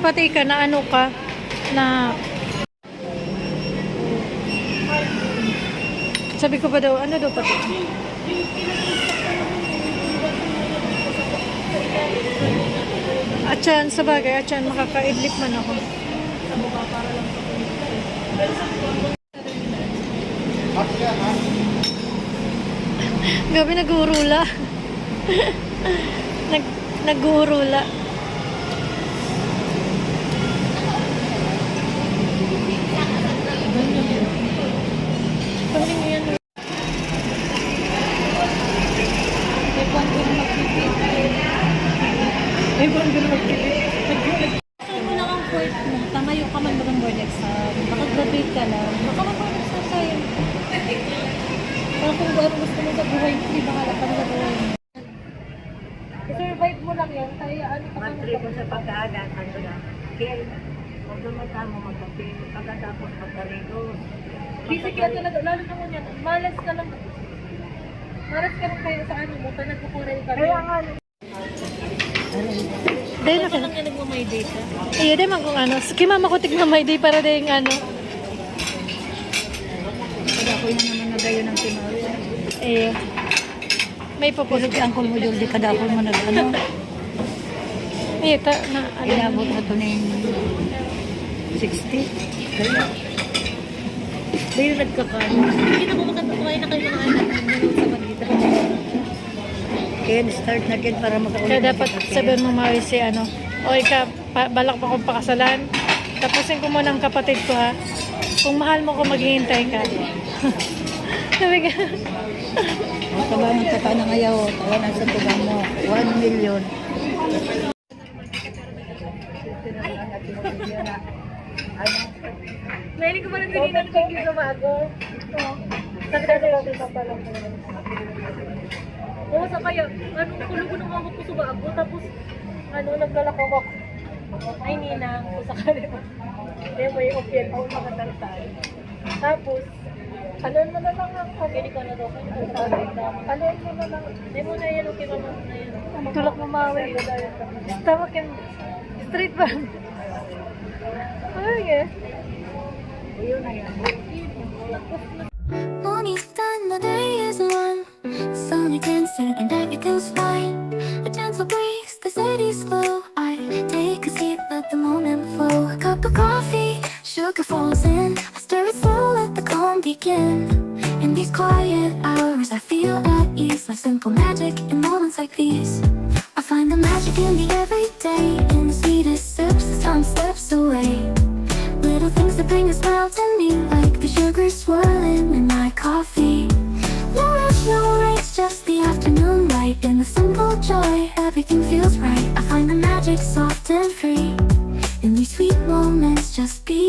pati ka na ano ka na sabi ko pa daw ano daw pati atyan sa bagay atyan makakaidlip man ako gabi nag-uurula nag-uurula may bundol magpipit. Saan mo lang ang court mo? Tamayo ka man ba ng board exam? Makagraduate ka lang. Makamag-board exam sa'yo. Parang kung ano gusto mo sa buhay mo, di ba halap ka na sa buhay mo? I-survive mo lang yan. Kaya ano ka Matri ko sa pagkaagan, ano na. Kaya, huwag naman ka mo magkapi. Pagkatapos magkaligos. busy ka talaga. Lalo na mo yan. Malas ka lang. Malas ka lang kayo sa ano mo. Kaya nagkukuray ka. Kaya nga, dahil na ka lang yan nagmamay-day ka? Iyo, dahil kung ano. Sige mama ko tigmamay-day para dahil ano. pag ako yung naman nagayo ng timawi. Iyo. May Pero pupusok. si Uncle mo, Jordi, kadapon mo nag-ano. Iyo, na ano. Inabot na ito na yung 60. Kaya, Dahil nagkakano. Hindi na ko makatukuhay na kayo mga anak ng sa balita. kaya start na din para makaulit. Kaya dapat sabihin mo Maui si ano, o ika, balak pa kong pakasalan. Tapusin ko muna ang kapatid ko ha. Kung mahal mo ko, maghihintay ka. Sabi ka. Taba ng kata ng ayaw, tawa na sa tugang mo. 1 million. Nahilig ko pa rin din ng thank you sa bago. Sagdado ko sa pala. Oo, sa kaya, anong kulog ko ng kamot ko sa bago, tapos, ano, naglalakaw ako. Ay, ninang ko sa kanila. Hindi mo yung opyan ako makatalsal. Tapos, ano mo na lang ako. Pili ko na daw. Ano mo na lang. Hindi mo na yan, okay ba mo na yan. Tulak mo mawi. Tama kin. Straight ba? Ay, eh. Ayun na yan. Morning's done, the day is one. Sun against it and everything's fine. A gentle breeze, the city's slow. I take a seat, let the moment flow. A cup of coffee, sugar falls in. I stir it slow, let the calm begin. In these quiet hours, I feel at ease. Like simple magic in moments like these. I find the magic in the everyday. In the sweetest sips, the sun slips away. Little things that bring a smile to me, like the sugar swirling in my coffee. No rush, no race, just the afternoon light. In the simple joy, everything feels right. I find the magic soft and free. In these sweet moments, just be